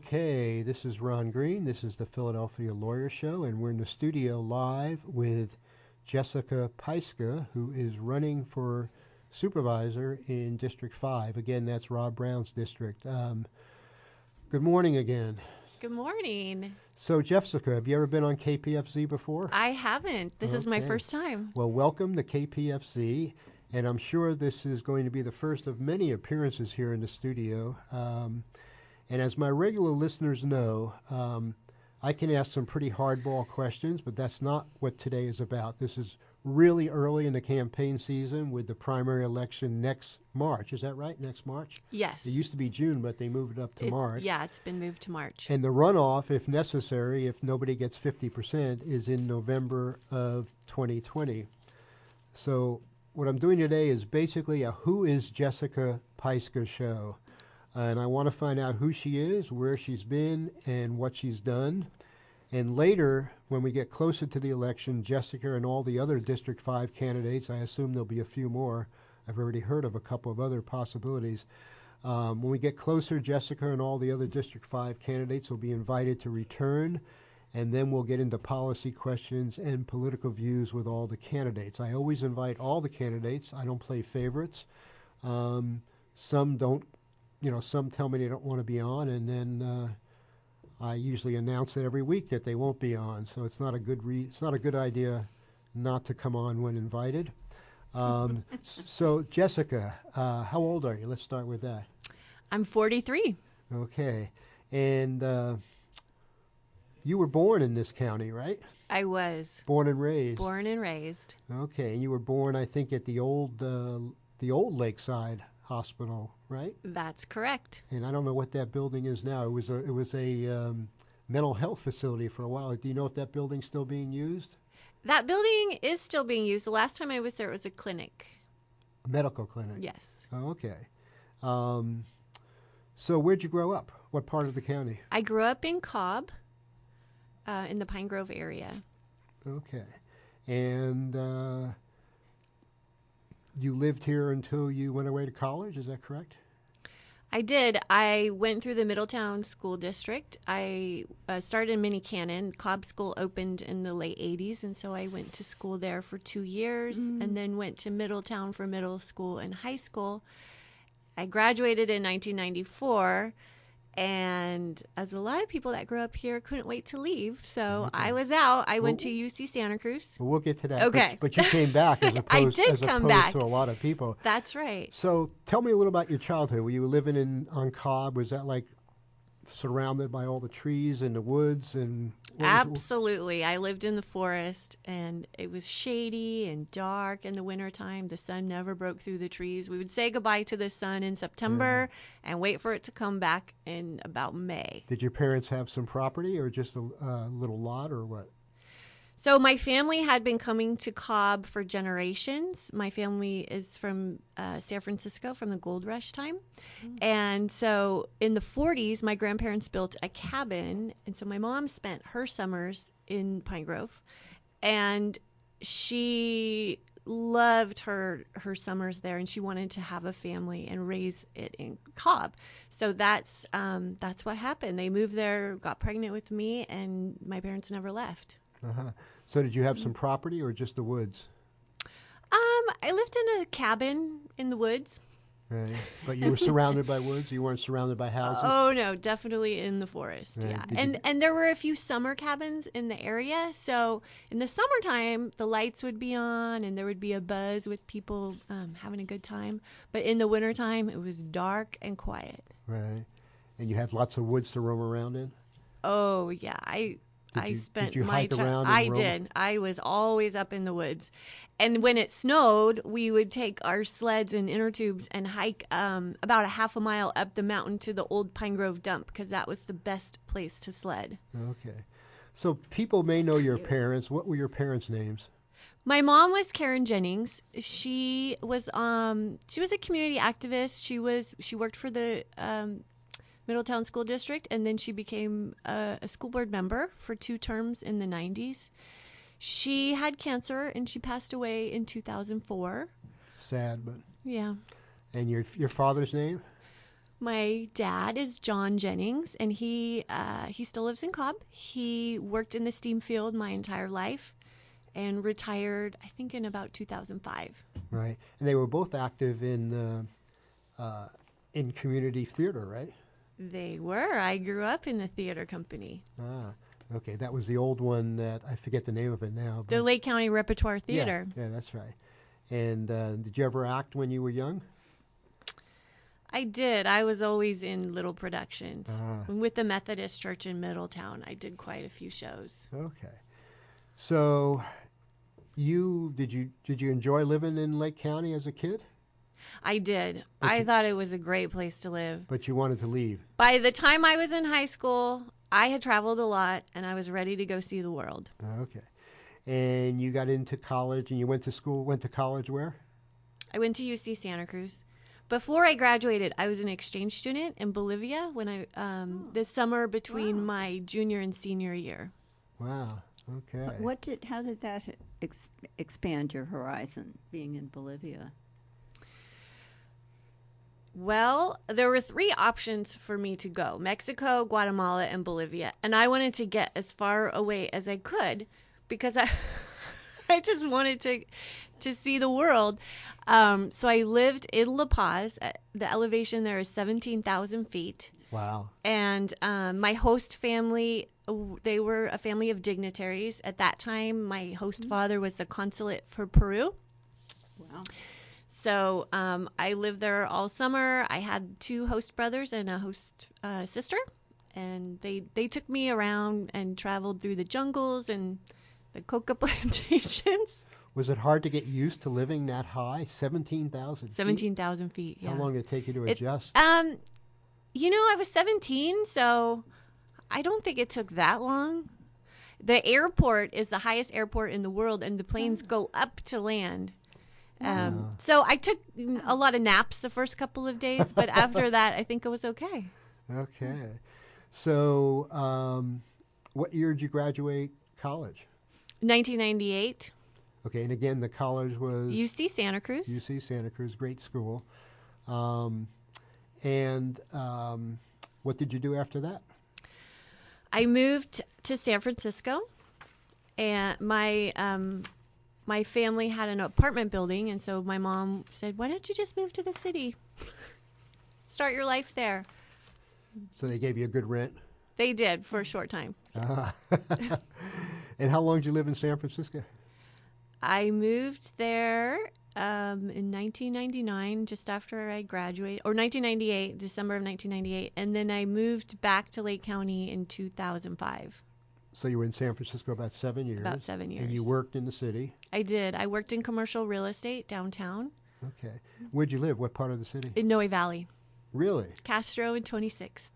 Okay, this is Ron Green. This is the Philadelphia Lawyer Show, and we're in the studio live with Jessica Pyska, who is running for Supervisor in District 5. Again, that's Rob Brown's district. Good morning again. Good morning. So, Jessica, have you ever been on KPFZ before? I haven't. This is my first time. Well, welcome to KPFZ, and I'm sure this is going to be the first of many appearances here in the studio. And as my regular listeners know, I can ask some pretty hardball questions, but that's not what today is about. This is really early in the campaign season with the primary election next March. Is that right? Next March? Yes. It used to be June, but they moved it up to March. Yeah, it's been moved to March. And the runoff, if necessary, if nobody gets 50%, is in November of 2020. So what I'm doing today is basically a Who is Jessica Pyska show. And I want to find out who she is, where she's been, and what she's done. And later, when we get closer to the election, Jessica and all the other District 5 candidates, I assume there'll be a few more. I've already heard of a couple of other possibilities. When we get closer, Jessica and all the other District 5 candidates will be invited to return, and then we'll get into policy questions and political views with all the candidates. I always invite all the candidates. I don't play favorites. Some don't. Some tell me they don't want to be on, and then I usually announce it every week that they won't be on. So it's not a good idea not to come on when invited. So Jessica, how old are you? Let's start with that. I'm 43. Okay, and you were born in this county, right? I was. Born and raised. Born and raised. Okay, and you were born, I think, at the old Lakeside Hospital, right? That's correct. And I don't know what that building is now. It was a mental health facility for a while. Do you know if that building's still being used? That building is still being used. The last time I was there, it was a clinic. A medical clinic? Yes. Oh, okay. So where'd you grow up? What part of the county? I grew up in Cobb, in the Pine Grove area. Okay. And you lived here until you went away to college, is that correct? I did. I went through the Middletown School District. I started in Minnecannon. Cobb School opened in the late 80s, and so I went to school there for 2 years and then went to Middletown for middle school and high school. I graduated in 1994, and as a lot of people that grew up here couldn't wait to leave, so I was out. I went to UC Santa Cruz. Well, we'll get to that. Okay. But you came back as opposed, I did come back to a lot of people. That's right. So tell me a little about your childhood. Were you living on Cobb? Was that like surrounded by all the trees and the woods? And Absolutely. I lived in the forest, and it was shady and dark in the wintertime. The sun never broke through the trees. We would say goodbye to the sun in September and wait for it to come back in about May. Did your parents have some property or just a little lot or what? So my family had been coming to Cobb for generations. My family is from San Francisco, from the gold rush time. And so in the 40s, my grandparents built a cabin. And so my mom spent her summers in Pine Grove. And she loved her summers there, and she wanted to have a family and raise it in Cobb. So that's what happened. They moved there, got pregnant with me, and my parents never left. Uh-huh. So did you have some property or just the woods? I lived in a cabin in the woods. Right. But you were surrounded by woods? You weren't surrounded by houses? Oh, no, definitely in the forest, Right. yeah. And there were a few summer cabins in the area. So in the summertime, the lights would be on and there would be a buzz with people having a good time. But in the wintertime, it was dark and quiet. Right. And you had lots of woods to roam around in? Oh, yeah. Did you hike around and I roam? did. I was always up in the woods. And when it snowed, we would take our sleds and inner tubes and hike about a half a mile up the mountain to the old Pine Grove dump, because that was the best place to sled. Okay. So people may know your parents. What were your parents' names? My mom was Karen Jennings. She was a community activist. She worked for the Middletown School District, and then she became a school board member for 2 terms in the 90s. She had cancer, and she passed away in 2004. Sad, but... Yeah. And your father's name? My dad is John Jennings, and he still lives in Cobb. He worked in the steam field my entire life and retired, I think, in about 2005. Right. And they were both active in community theater, right? They were. I grew up in the theater company. Ah, okay. That was the old one that I forget the name of it now. The Lake County Repertoire Theater. Yeah, that's right. And did you ever act when you were young? I did. I was always in little productions. Ah. With the Methodist Church in Middletown, I did quite a few shows. Okay. So did you enjoy living in Lake County as a kid? I did. But I thought it was a great place to live. But you wanted to leave. By the time I was in high school, I had traveled a lot, and I was ready to go see the world. Okay. And you got into college, and you went to college where? I went to UC Santa Cruz. Before I graduated, I was an exchange student in Bolivia the summer between my junior and senior year. Wow. Okay. How did that expand your horizon, being in Bolivia? Well, there were 3 options for me to go: Mexico, Guatemala, and Bolivia. And I wanted to get as far away as I could because I just wanted to see the world. So I lived in La Paz. The elevation there is 17,000 feet. Wow. And my host family, they were a family of dignitaries. At that time, my host father was the consulate for Peru. Wow. So I lived there all summer. I had 2 host brothers and a host sister. And they took me around and traveled through the jungles and the coca plantations. Was it hard to get used to living that high? 17,000 feet? 17,000 feet, yeah. How long did it take you to adjust? I was 17, so I don't think it took that long. The airport is the highest airport in the world, and the planes go up to land. So I took a lot of naps the first couple of days, but after that, I think it was okay. Okay. So what year did you graduate college? 1998. Okay, and again, the college was? UC Santa Cruz. UC Santa Cruz, great school. What did you do after that? I moved to San Francisco, and my family had an apartment building, and so my mom said, "Why don't you just move to the city? Start your life there." So they gave you a good rent? They did for a short time. And how long did you live in San Francisco? I moved there in 1999, just after I graduated, or 1998, December of 1998, and then I moved back to Lake County in 2005. So you were in San Francisco about 7 years. About 7 years. And you worked in the city? I did. I worked in commercial real estate downtown. Okay. Where'd you live? What part of the city? In Noe Valley. Really? Castro and 26th.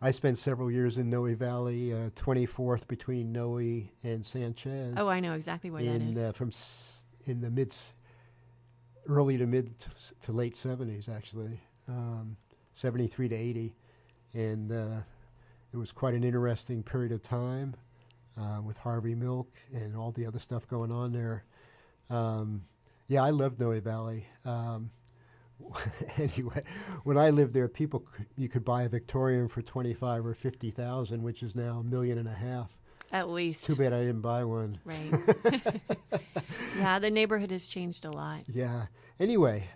I spent several years in Noe Valley, 24th between Noe and Sanchez. Oh, I know exactly where that is. In the early to mid to late 70s, actually, 73 to 80. And it was quite an interesting period of time with Harvey Milk and all the other stuff going on there. Yeah, I loved Noe Valley. Anyway, when I lived there, you could buy a Victorian for $25,000 or $50,000, which is now $1.5 million. At least. Too bad I didn't buy one. Right. Yeah, the neighborhood has changed a lot. Yeah. Anyway,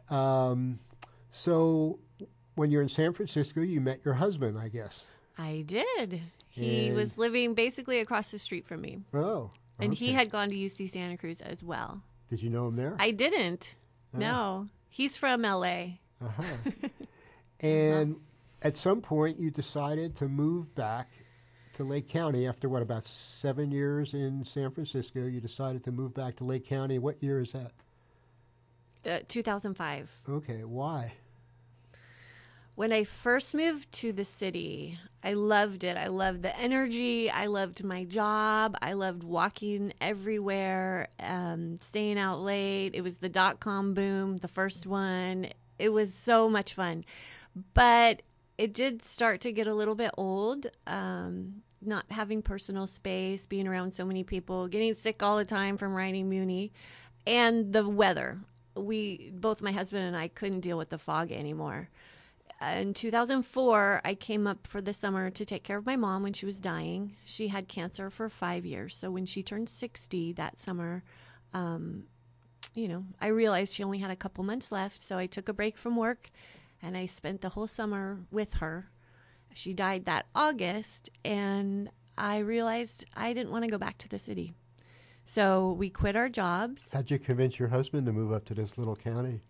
so when you're in San Francisco, you met your husband, I guess. I did. He was living basically across the street from me. Oh. And okay. he had gone to UC Santa Cruz as well. Did you know him there? I didn't. No. He's from L.A. And at some point, you decided to move back to Lake County after, about 7 years in San Francisco. You decided to move back to Lake County. What year is that? 2005. Okay. Why? When I first moved to the city, I loved it. I loved the energy. I loved my job. I loved walking everywhere, staying out late. It was the .com boom, the first one. It was so much fun. But it did start to get a little bit old, not having personal space, being around so many people, getting sick all the time from riding Muni, and the weather. Both my husband and I couldn't deal with the fog anymore. in 2004, I came up for the summer to take care of my mom when she was dying. She had cancer for 5 years. So when she turned 60 that summer, I realized she only had a couple months left. So I took a break from work and I spent the whole summer with her. She died that August, and I realized I didn't want to go back to the city. So we quit our jobs. How'd you convince your husband to move up to this little county?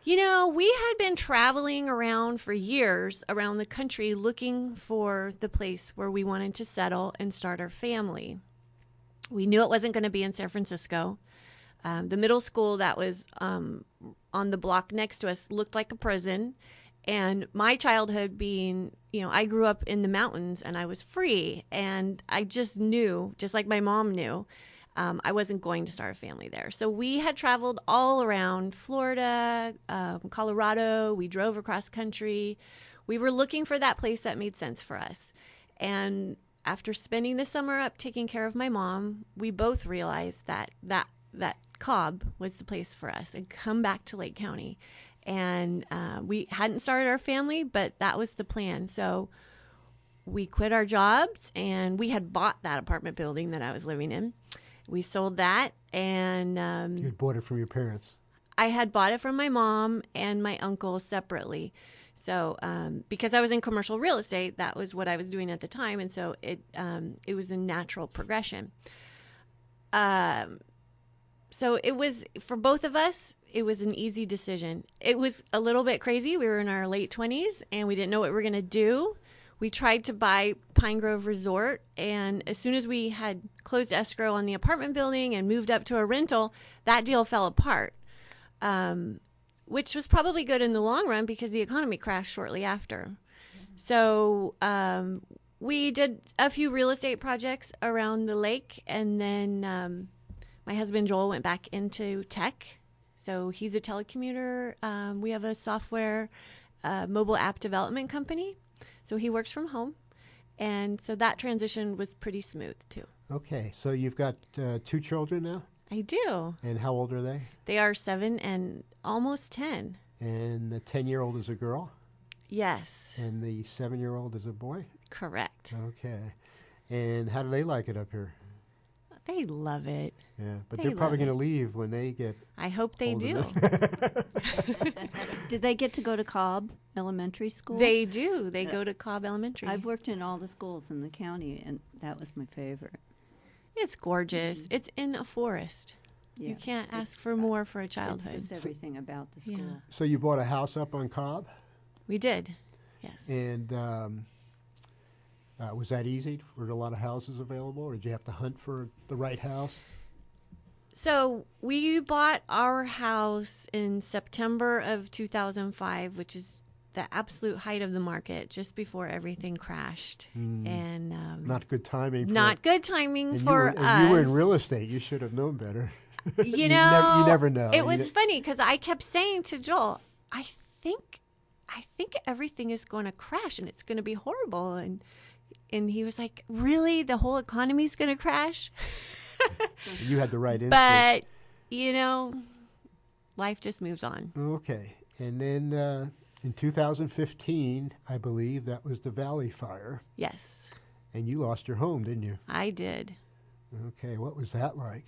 We had been traveling around for years around the country looking for the place where we wanted to settle and start our family. We knew it wasn't going to be in San Francisco. The middle school that was on the block next to us looked like a prison. And my childhood being, I grew up in the mountains and I was free. And I just knew, just like my mom knew, I wasn't going to start a family there. So we had traveled all around Florida, Colorado. We drove across country. We were looking for that place that made sense for us. And after spending the summer up taking care of my mom, we both realized that Cobb was the place for us and come back to Lake County. And we hadn't started our family, but that was the plan. So we quit our jobs, and we had bought that apartment building that I was living in. We sold that, and You had bought it from your parents. I had bought it from my mom and my uncle separately. So because I was in commercial real estate, that was what I was doing at the time, and so it was a natural progression. So it was, for both of us, it was an easy decision. It was a little bit crazy. We were in our late 20s, and we didn't know what we were going to do. We tried to buy Pine Grove Resort, and as soon as we had closed escrow on the apartment building and moved up to a rental, that deal fell apart, which was probably good in the long run because the economy crashed shortly after. So we did a few real estate projects around the lake, and then my husband Joel went back into tech. So he's a telecommuter. We have a software mobile app development company. So he works from home. And so that transition was pretty smooth too. Okay, so you've got 2 children now? I do. And how old are they? They are 7 and almost 10. And the 10-year-old is a girl? Yes. And the 7-year-old is a boy? Correct. Okay. And how do they like it up here? They love it. Yeah, but They they're probably love going to leave when they get I hope they old do. enough. Did they get to go to Cobb Elementary School? They do. They go to Cobb Elementary. I've worked in all the schools in the county, and that was my favorite. It's gorgeous. It's in a forest. Yeah. You can't ask for more for a childhood. It's just everything about the school. Yeah. So you bought a house up on Cobb? We did. Yes. And was that easy? Were there a lot of houses available, or did you have to hunt for the right house? So we bought our house in September of 2005, which is the absolute height of the market, just before everything crashed. And Not good timing. not good timing and for us. And you were in real estate. You should have known better. You know, you never know. It was funny because I kept saying to Joel, I think everything is going to crash and it's going to be horrible. And he was like, really? The whole economy's going to crash? You had the right instinct. But, life just moves on. Okay. And then in 2015, I believe, that was the Valley Fire. Yes, And you lost your home, didn't you? I did. Okay. What was that like?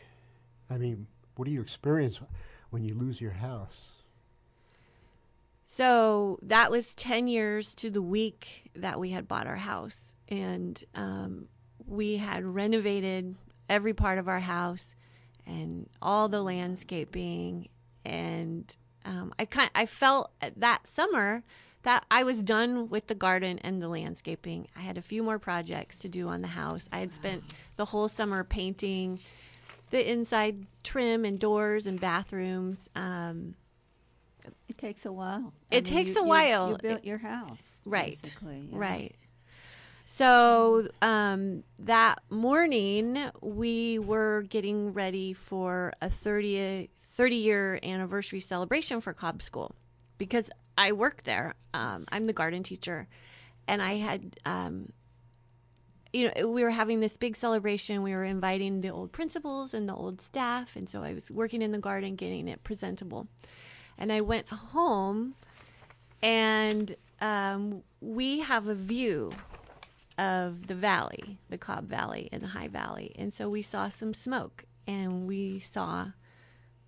I mean, what do you experience when you lose your house? So that was 10 years to the week that we had bought our house. And we had renovated every part of our house and all the landscaping. And I felt that summer that I was done with the garden and the landscaping. I had a few more projects to do on the house. I had spent the whole summer painting the inside trim and doors and bathrooms. It takes a while. It takes a while. You built your house. Right. Basically, yeah. Right. So that morning, we were getting ready for a 30-year anniversary celebration for Cobb School because I work there. I'm the garden teacher. And I had, we were having this big celebration. We were inviting the old principals and the old staff. And so I was working in the garden, getting it presentable. And I went home, and we have a view of the valley, the Cobb Valley and the High Valley. And so we saw some smoke, and we saw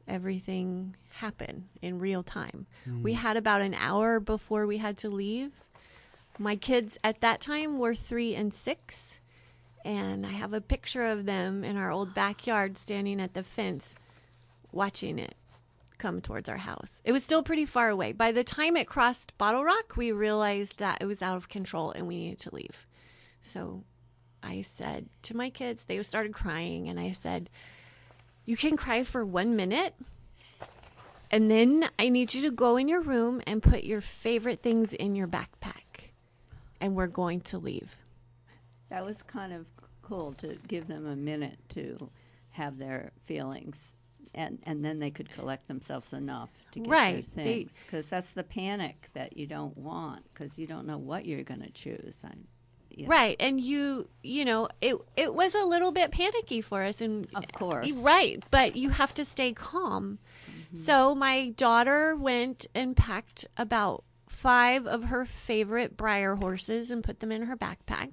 everything happen in real time. We had about an hour before we had to leave. My kids at that time were 3 and 6, and I have a picture of them in our old backyard standing at the fence watching it come towards our house. It was still pretty far away. By the time it crossed Bottle Rock, we realized that it was out of control and we needed to leave. So I said to my kids, they started crying, and I said, you can cry for 1 minute, and then I need you to go in your room and put your favorite things in your backpack, and we're going to leave. That was kind of cool to give them a minute to have their feelings, and then they could collect themselves enough to get Right. their things. Because that's the panic that you don't want, because you don't know what you're going to choose. Right. And you know, it was a little bit panicky for us. And Of course. Right. But you have to stay calm. So my daughter went and packed about 5 of her favorite Breyer horses and put them in her backpack.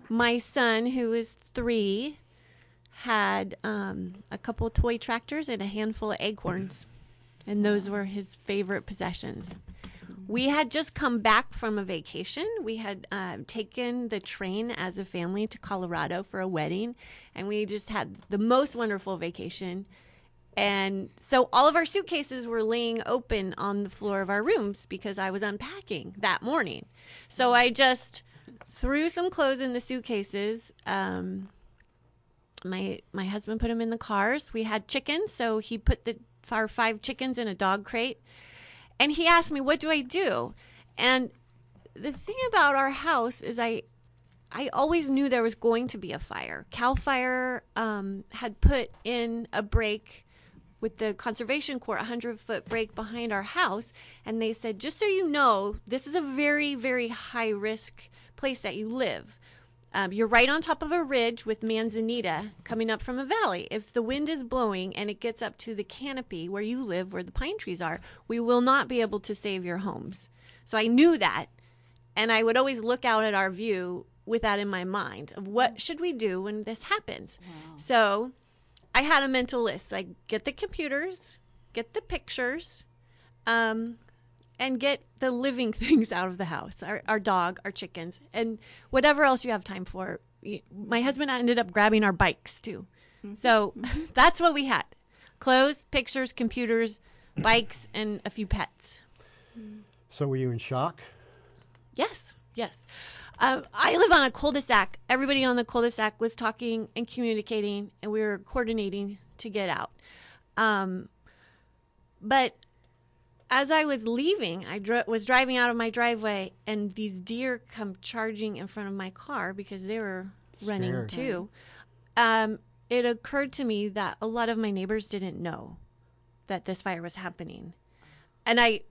My son, who is 3, had a couple toy tractors and a handful of acorns. And those were his favorite possessions. We had just come back from a vacation. We had taken the train as a family to Colorado for a wedding, and we just had the most wonderful vacation. And so all of our suitcases were laying open on the floor of our rooms because I was unpacking that morning. So I just threw some clothes in the suitcases. My husband put them in the cars. We had chickens, so he put our 5 chickens in a dog crate. And he asked me, what do I do? And the thing about our house is I always knew there was going to be a fire. CAL FIRE had put in a break with the Conservation Corps, a 100-foot break behind our house. And they said, just so you know, this is a very, very high-risk place that you live. You're right on top of a ridge with manzanita coming up from a valley. If the wind is blowing and it gets up to the canopy where you live, where the pine trees are, we will not be able to save your homes. So I knew that, and I would always look out at our view with that in my mind of what should we do when this happens. Wow. So I had a mental list. Like, get the computers, get the pictures, and get the living things out of the house, our dog, our chickens, and whatever else you have time for. My husband ended up grabbing our bikes, too. So that's what we had. Clothes, pictures, computers, bikes, and a few pets. So were you in shock? Yes. I live on a cul-de-sac. Everybody on the cul-de-sac was talking and communicating, and we were coordinating to get out. But as I was leaving, I was driving out of my driveway, and these deer come charging in front of my car because they were running Scared. too. It occurred to me that a lot of my neighbors didn't know that this fire was happening. And I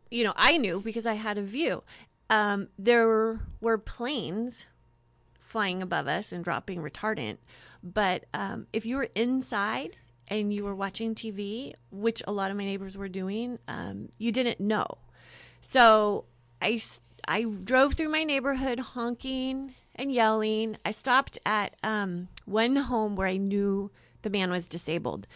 knew because I had a view. There were planes flying above us and dropping retardant. But if you were inside and you were watching TV, which a lot of my neighbors were doing, you didn't know. So I drove through my neighborhood honking and yelling. I stopped at one home where I knew the man was disabled.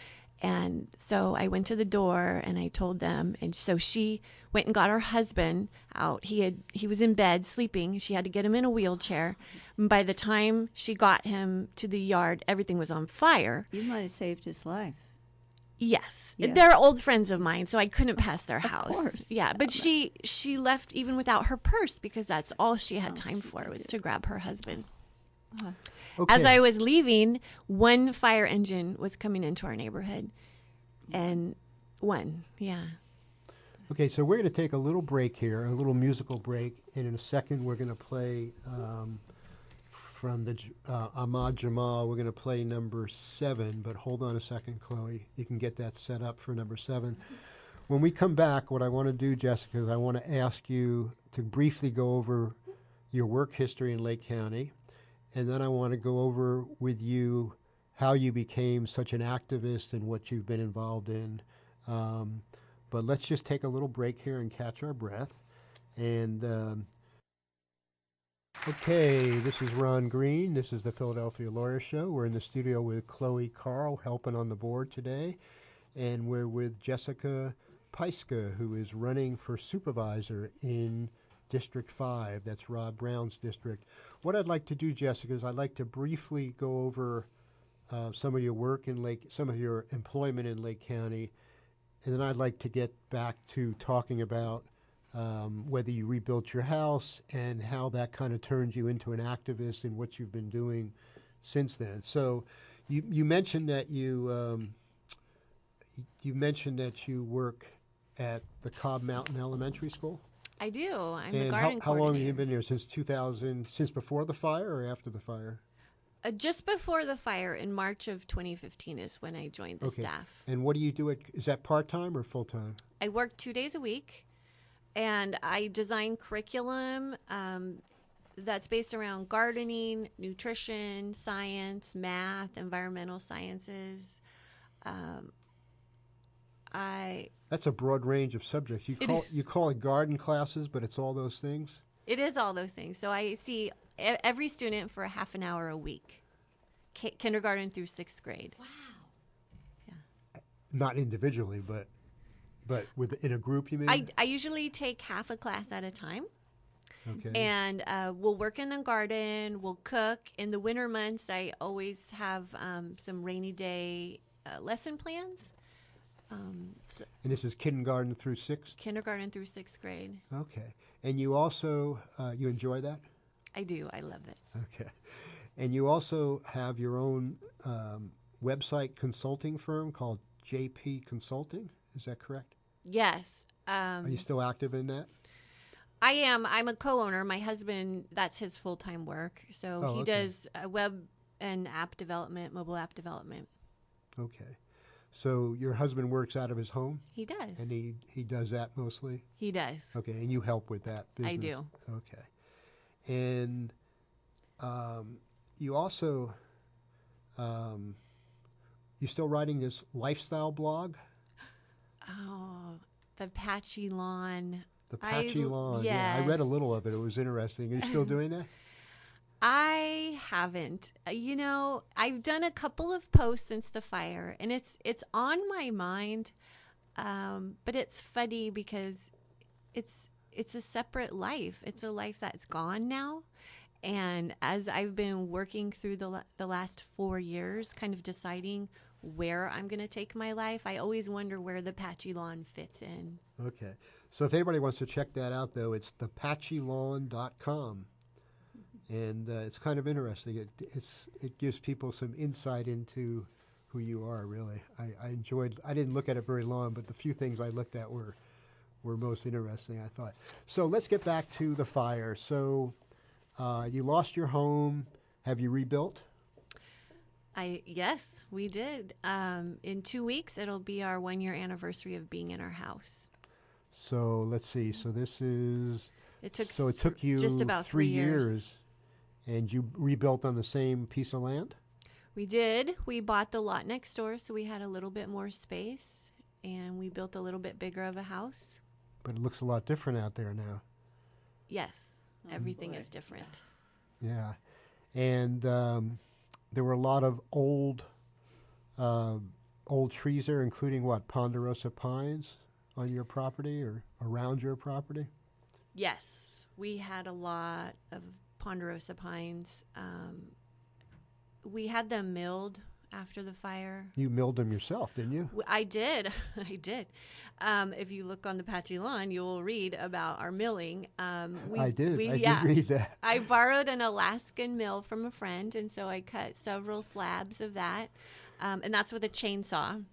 And so I went to the door and I told them. And so she went and got her husband out. He was in bed sleeping. She had to get him in a wheelchair. And by the time she got him to the yard, everything was on fire. You might have saved his life. Yes. Yes. They're old friends of mine, so I couldn't pass their Of house. course. Yeah, but she left even without her purse because that's all she had time for was to grab her husband. Okay. As I was leaving, one fire engine was coming into our neighborhood. And one, yeah. Okay, so we're going to take a little break here, a little musical break, and in a second we're going to play from the Ahmad Jamal. We're going to play number 7, but hold on a second, Chloe. You can get that set up for number 7. When we come back, what I want to do, Jessica, is I want to ask you to briefly go over your work history in Lake County, and then I want to go over with you how you became such an activist and what you've been involved in. But let's just take a little break here and catch our breath. And Okay, this is Ron Green. This is the Philadelphia Lawyer Show. We're in the studio with Chloe Carl helping on the board today. And we're with Jessica Pyska, who is running for supervisor in District 5. That's Rob Brown's district. What I'd like to do, Jessica, is I'd like to briefly go over some of your work in some of your employment in Lake County. And then I'd like to get back to talking about whether you rebuilt your house and how that kind of turns you into an activist and what you've been doing since then. So you mentioned that you mentioned that you work at the Cobb Mountain Elementary School. I do. I'm the And garden how long have you coordinator. been there? Since 2000? Since before the fire or after the fire? Just before the fire in March of 2015 is when I joined the staff. And what do you do? Is that part-time or full-time? I work 2 days a week, and I design curriculum that's based around gardening, nutrition, science, math, environmental sciences. That's a broad range of subjects. You call it garden classes, but it's all those things? It is all those things. So I see every student for a half an hour a week, kindergarten through 6th grade. Wow. Not individually, but in a group, you mean? I usually take half a class at a time. Okay. And we'll work in the garden, we'll cook. In the winter months, I always have some rainy day lesson plans. And this is kindergarten through 6th? Kindergarten through 6th grade. Okay. And you also, you enjoy that? I do. I love it. Okay. And you also have your own website consulting firm called JP Consulting. Is that correct? Yes. Are you still active in that? I am. I'm a co-owner. My husband, that's his full-time work. So he does web and app development, mobile app development. Okay. So your husband works out of his home? He does. And he does that mostly? He does. Okay. And you help with that business? I do. Okay. And you also, you still writing this lifestyle blog? Oh, the patchy lawn. The patchy lawn. Yes. Yeah, I read a little of it. It was interesting. Are you still doing that? I haven't. I've done a couple of posts since the fire, and it's on my mind, but it's funny because it's a separate life. It's a life that's gone now, and as I've been working through the last 4 years, kind of deciding where I'm going to take my life, I always wonder where the patchy lawn fits in. Okay. So if anybody wants to check that out, though, it's thepatchylawn.com. And it's kind of interesting. It gives people some insight into who you are, really. I didn't look at it very long, but the few things I looked at were most interesting, I thought. So let's get back to the fire. So you lost your home. Have you rebuilt? Yes, we did. In 2 weeks, it'll be our 1-year anniversary of being in our house. So let's see. So this is. It took you just about 3 years. And you rebuilt on the same piece of land? We did. We bought the lot next door, so we had a little bit more space, and we built a little bit bigger of a house. But it looks a lot different out there now. Yes, everything is different. Yeah. And there were a lot of old trees there, including what, ponderosa pines on your property or around your property? Yes, we had a lot of ponderosa pines. We had them milled after the fire. You milled them yourself, didn't you? I did. I did. If you look on the patchy lawn, you will read about our milling. I did read that. I borrowed an Alaskan mill from a friend, and so I cut several slabs of that, and that's with a chainsaw.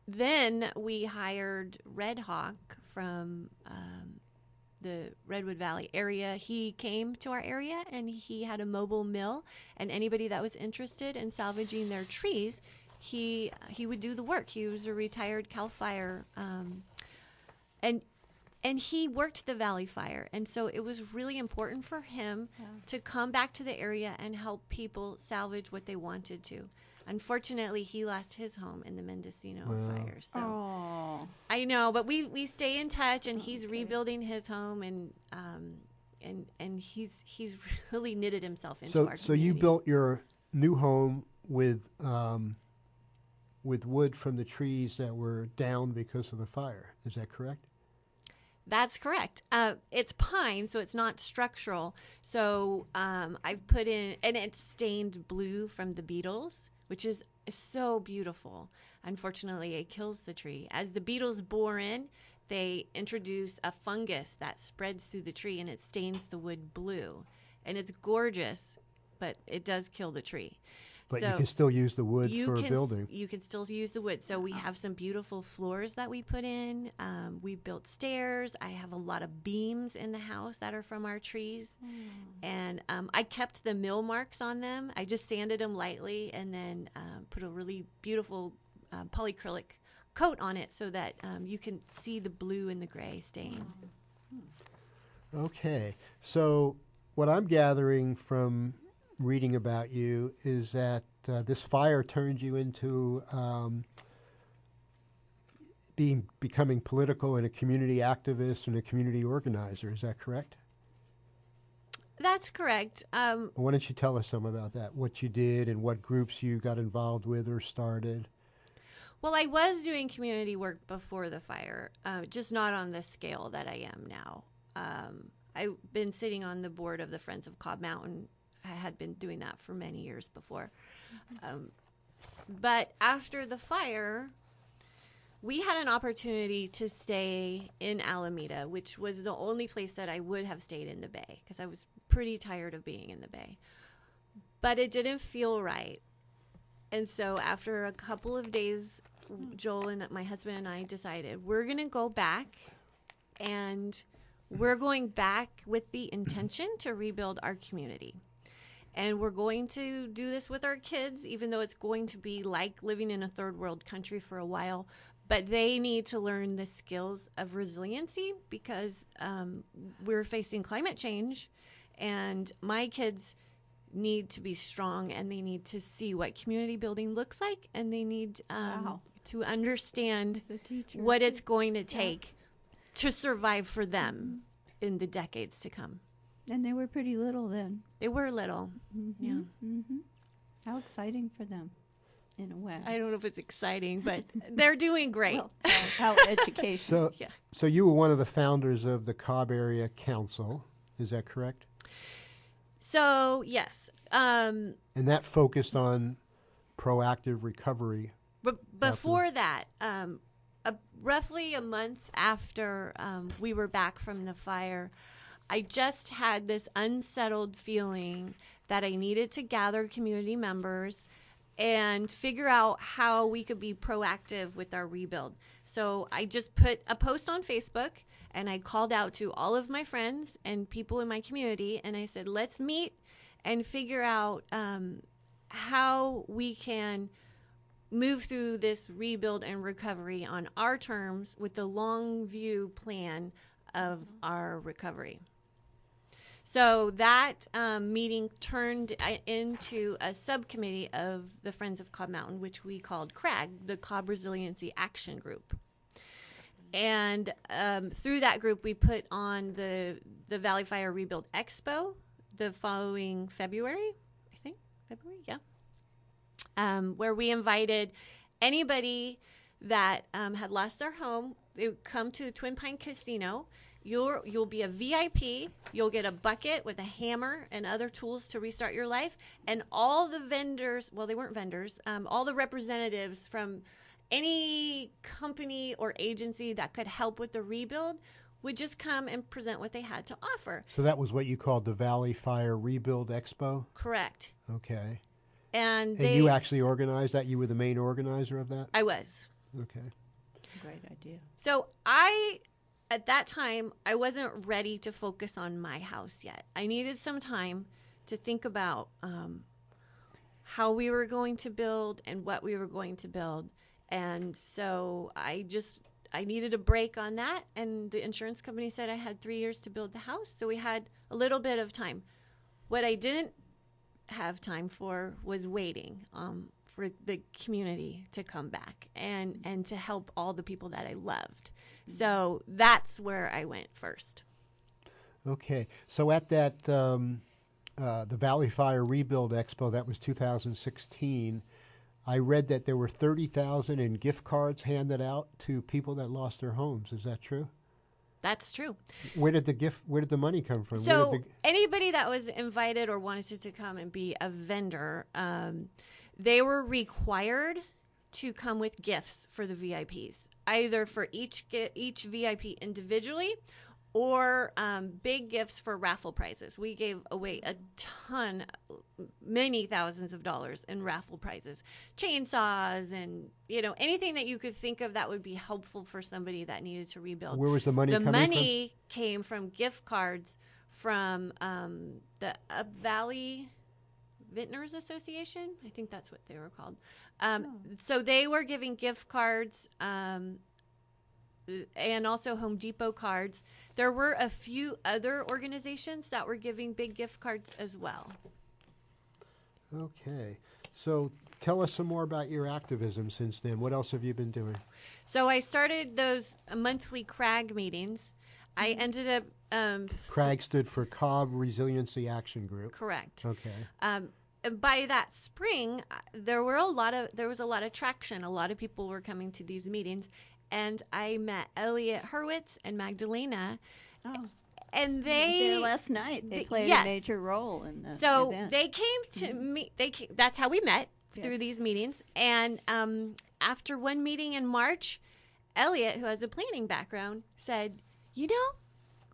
Then we hired Red Hawk from the Redwood Valley area. He came to our area, and he had a mobile mill, and anybody that was interested in salvaging their trees, he would do the work. He was a retired CAL FIRE, and he worked the Valley Fire, and so it was really important for him to come back to the area and help people salvage what they wanted to. Unfortunately, he lost his home in the Mendocino fire. So I know, but we stay in touch, and he's rebuilding his home, and and he's really knitted himself into So our so you community. built your new home with wood from the trees that were down because of the fire. Is that correct? That's correct. It's pine, so it's not structural. So I've put in, and it's stained blue from the beetles, which is so beautiful. Unfortunately, it kills the tree. As the beetles bore in, they introduce a fungus that spreads through the tree, and it stains the wood blue. And it's gorgeous, but it does kill the tree. But so you can still use the wood you for can building. you can still use the wood. So we have some beautiful floors that we put in. We built stairs. I have a lot of beams in the house that are from our trees, and I kept the mill marks on them. I just sanded them lightly and then put a really beautiful polyacrylic coat on it so that you can see the blue and the gray stain. Okay. So what I'm gathering from reading about you is that this fire turned you into becoming political and a community activist and a community organizer. Is that correct? That's correct. Why don't you tell us some about that? What you did and what groups you got involved with or started? Well, I was doing community work before the fire, just not on the scale that I am now. I've been sitting on the board of the Friends of Cobb Mountain. I had been doing that for many years before. But after the fire, we had an opportunity to stay in Alameda, which was the only place that I would have stayed in the Bay because I was pretty tired of being in the Bay. But it didn't feel right. And so after a couple of days, Joel and my husband and I decided we're going to go back, and we're going back with the intention to rebuild our community. And we're going to do this with our kids, even though it's going to be like living in a third world country for a while. But they need to learn the skills of resiliency because we're facing climate change, and my kids need to be strong, and they need to see what community building looks like, and they need to understand what it's going to take to survive for them in the decades to come. And they were pretty little then. They were little. Yeah. How exciting for them, in a way. I don't know if it's exciting, but they're doing great. Well, how education. So, Yeah. so you were one of the founders of the Cobb Area Council. Is that correct? So, yes. And that focused on proactive recovery. But before that, roughly a month after we were back from the fire, I just had this unsettled feeling that I needed to gather community members and figure out how we could be proactive with our rebuild. So I just put a post on Facebook, and I called out to all of my friends and people in my community, and I said, let's meet and figure out how we can move through this rebuild and recovery on our terms with the long view plan of our recovery. So that meeting turned into a subcommittee of the Friends of Cobb Mountain, which we called CRAG, the Cobb Resiliency Action Group. And through that group, we put on the Valley Fire Rebuild Expo the following February, where we invited anybody that had lost their home. They would come to the Twin Pine Casino. You'll be a VIP. You'll get a bucket with a hammer and other tools to restart your life. And all the vendors, well, they weren't vendors, all the representatives from any company or agency that could help with the rebuild would just come and present what they had to offer. So that was what you called the Valley Fire Rebuild Expo? Correct. Okay. And you actually organized that? You were the main organizer of that? I was. Okay. Great idea. So at that time, I wasn't ready to focus on my house yet. I needed some time to think about how we were going to build and what we were going to build. And so I needed a break on that. And the insurance company said I had 3 years to build the house. So we had a little bit of time. What I didn't have time for was waiting for the community to come back and to help all the people that I loved. So that's where I went first. Okay. So at that, the Valley Fire Rebuild Expo, that was 2016, I read that there were 30,000 in gift cards handed out to people that lost their homes. Is that true? That's true. Where did the money come from? So anybody that was invited or wanted to come and be a vendor, they were required to come with gifts for the VIPs, either for each VIP individually or big gifts for raffle prizes. We gave away a ton, many thousands of dollars in raffle prizes, chainsaws, and anything that you could think of that would be helpful for somebody that needed to rebuild. Where was the money coming from? The money came from gift cards from the Up Valley Vintners Association. I think that's what they were called. So they were giving gift cards and also Home Depot cards. There were a few other organizations that were giving big gift cards as well. Okay. So tell us some more about your activism since then. What else have you been doing? So I started those monthly CRAG meetings. I ended up... CRAG stood for Cobb Resiliency Action Group. Correct. Okay. By that spring, there was a lot of traction. A lot of people were coming to these meetings. And I met Elliot Hurwitz and Magdalena. Oh. And there last night. They played a major role in the event. They came to me. That's how we met, through these meetings. And after one meeting in March, Elliot, who has a planning background, said,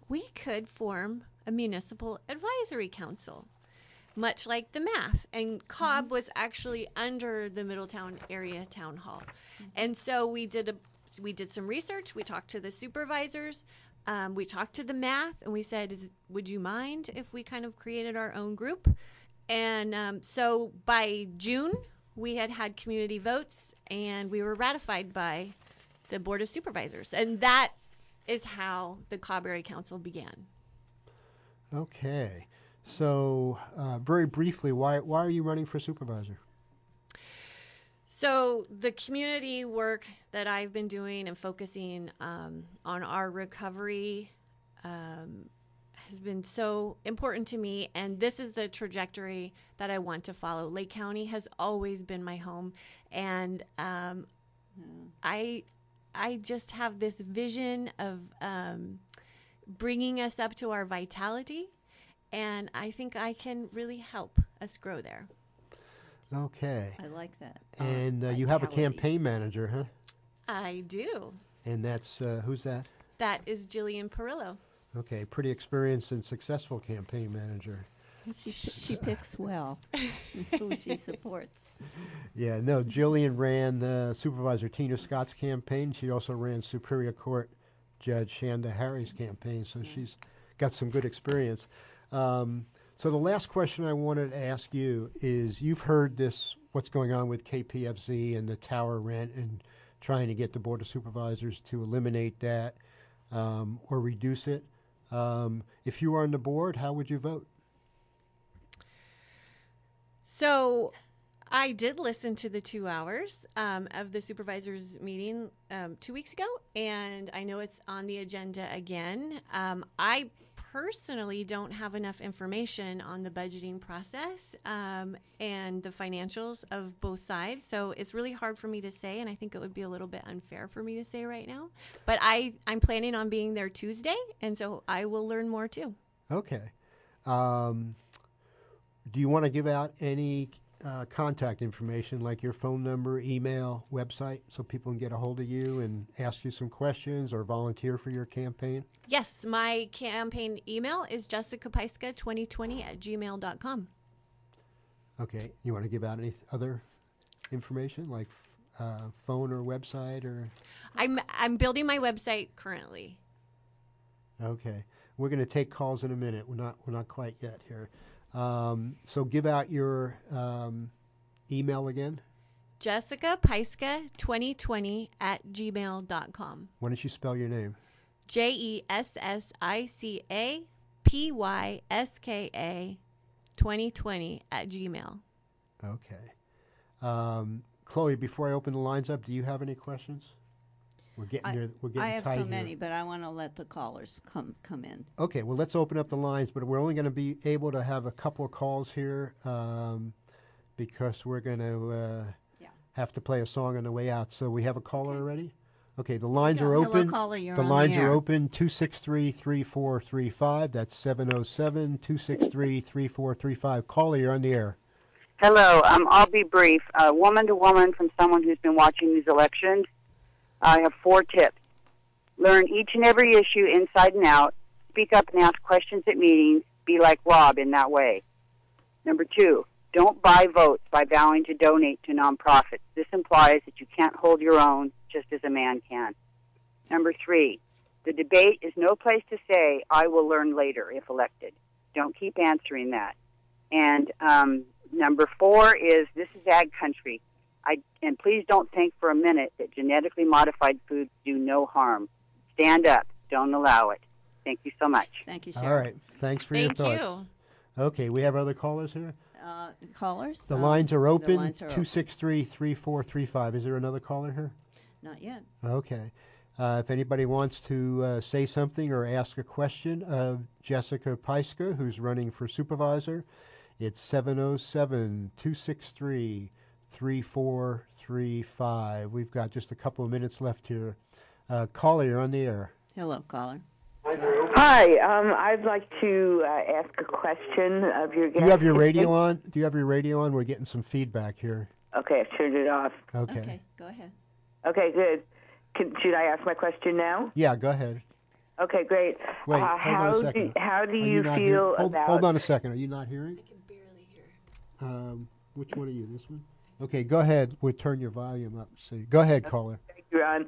we could form a municipal advisory council, much like the math. And Cobb was actually under the Middletown area town hall. And so we did some research. We talked to the supervisors. We talked to the math, and we said, would you mind if we kind of created our own group? And so by June, we had community votes, and we were ratified by the Board of Supervisors. And that is how the Cobb Area Council began. Okay. So very briefly, why are you running for supervisor? So the community work that I've been doing and focusing on our recovery has been so important to me, and this is the trajectory that I want to follow. Lake County has always been my home, and I just have this vision of bringing us up to our vitality, and I think I can really help us grow there. Okay. I like that. And you have a campaign manager, huh? I do. And that's, who's that? That is Jillian Perillo. Okay, pretty experienced and successful campaign manager. She picks well who she supports. Yeah, no, Jillian ran Supervisor Tina Scott's campaign. She also ran Superior Court Judge Shanda Harry's campaign, so she's got some good experience. So the last question I wanted to ask you is, you've heard what's going on with KPFZ and the tower rent and trying to get the Board of Supervisors to eliminate that or reduce it. If you were on the board, how would you vote? So I did listen to the 2 hours of the supervisors meeting 2 weeks ago, and I know it's on the agenda again. I personally don't have enough information on the budgeting process and the financials of both sides, so it's really hard for me to say, and I think it would be a little bit unfair for me to say right now. But I'm planning on being there Tuesday, and so I will learn more too. Okay. Do you want to give out any contact information, like your phone number, email, website, so people can get a hold of you and ask you some questions or volunteer for your campaign? Yes, my campaign email is jessicapyska2020@gmail.com. Okay. You want to give out any other information, like phone or website, or? I'm building my website currently. Okay. We're going to take calls in a minute. We're not quite yet here. So give out your email again. jessicapyska2020@gmail.com. Why don't you spell your name? JESSICAPYSKA2020@gmail. Okay. Chloe, before I open the lines up, do you have any questions? We're getting there. We're getting I have tight so here. many, but I want to let the callers come in. Okay, well, let's open up the lines, but we're only going to be able to have a couple of calls here because we're going to have to play a song on the way out. So we have a caller already? Okay, the lines are Hello, open. caller, you're The on lines the are air. open, 263-3435. That's 707-263-3435. Caller, you're on the air. Hello. I'll be brief. Woman to woman from someone who's been watching these elections. I have 4 tips. Learn each and every issue inside and out. Speak up and ask questions at meetings. Be like Rob in that way. Number 2, don't buy votes by vowing to donate to nonprofits. This implies that you can't hold your own just as a man can. Number 3, the debate is no place to say, I will learn later if elected. Don't keep answering that. And number 4 is, this is ag country. And please don't think for a minute that genetically modified foods do no harm. Stand up. Don't allow it. Thank you so much. Thank you, Sharon. All right, thanks for your Thank thoughts. you. Okay, we have other callers here? Callers? The lines are open, lines are open. 263-3435. Is there another caller here? Not yet. Okay. If anybody wants to say something or ask a question of Jessica Pyska, who's running for supervisor, it's 707-263-3435. We've got just a couple of minutes left here. Caller, you're on the air. Hello, caller. Hi, I'd like to ask a question of your guest. Do you have your radio on? Do you have your radio on? We're getting some feedback here. Okay, I've turned it off. Okay. Go ahead. Okay, good. Should I ask my question now? Yeah, go ahead. Okay, great. Wait, hold on a second. How do Are you not feel hearing? about... Hold on a second. Are you not hearing? I can barely hear. Which one are you? This one? Okay, go ahead. We'll turn your volume up. See. Go ahead, caller. Thank you, Ron.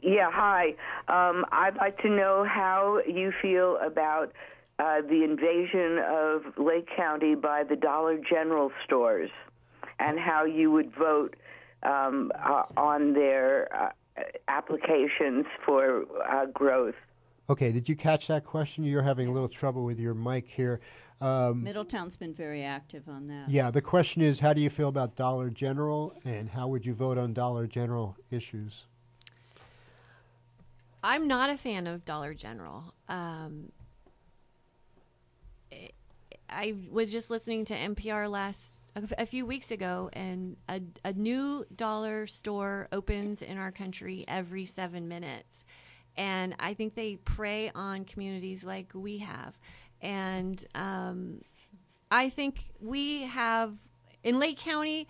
Yeah, hi. I'd like to know how you feel about the invasion of Lake County by the Dollar General stores and how you would vote on their applications for growth. Okay, did you catch that question? You're having a little trouble with your mic here. Middletown's been very active on that. Yeah, the question is, how do you feel about Dollar General, and how would you vote on Dollar General issues? I'm not a fan of Dollar General. I was just listening to NPR a few weeks ago, and a new dollar store opens in our country every 7 minutes. And I think they prey on communities like we have. And I think we have, in Lake County,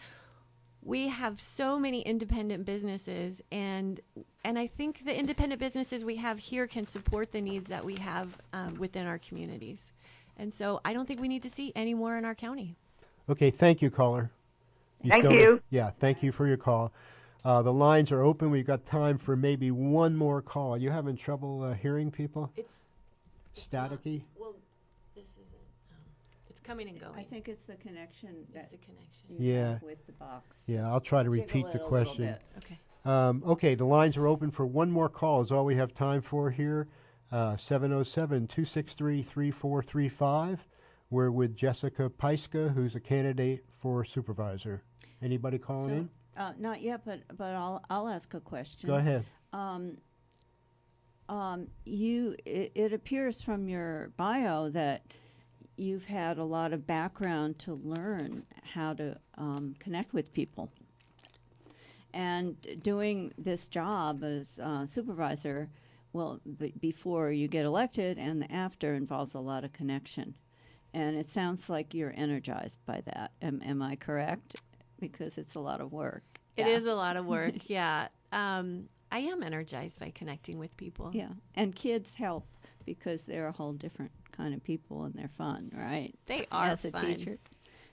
we have so many independent businesses, and I think the independent businesses we have here can support the needs that we have within our communities. And so I don't think we need to see any more in our county. Okay, thank you, caller. Thank you. Yeah, thank you for your call. The lines are open. We've got time for maybe one more call. Are you having trouble hearing people? It's Staticky? well, this isn't. It's coming and going. I think it's the connection It's the connection. Yeah. with the box. Yeah, I'll try to Jiggle repeat it the a little question. bit. Okay. Okay, the lines are open for one more call is all we have time for here. 707-263-3435. We're with Jessica Pyska, who's a candidate for supervisor. Anybody calling in? Not yet, but I'll ask a question. Go ahead. It appears from your bio that you've had a lot of background to learn how to connect with people. And doing this job as supervisor, well, before you get elected and after involves a lot of connection. And it sounds like you're energized by that. Am I correct? Because it's a lot of work. It is a lot of work, yeah. I am energized by connecting with people. Yeah, and kids help because they're a whole different kind of people and they're fun, right? They are as a fun. teacher.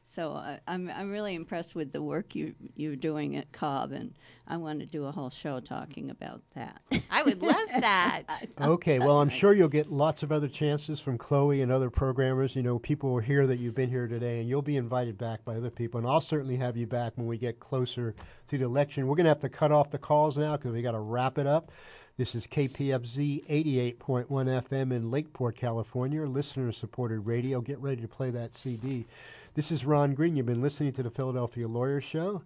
So I'm really impressed with the work you're doing at Cobb, and I want to do a whole show talking about that. I would love that. Okay, well, I'm sure you'll get lots of other chances from Chloe and other programmers. You know, people will hear that you've been here today, and you'll be invited back by other people. And I'll certainly have you back when we get closer to the election. We're going to have to cut off the calls now because we got to wrap it up. This is KPFZ 88.1 FM in Lakeport, California, listener-supported radio. Get ready to play that CD. This is Ron Green. You've been listening to the Philadelphia Lawyer Show.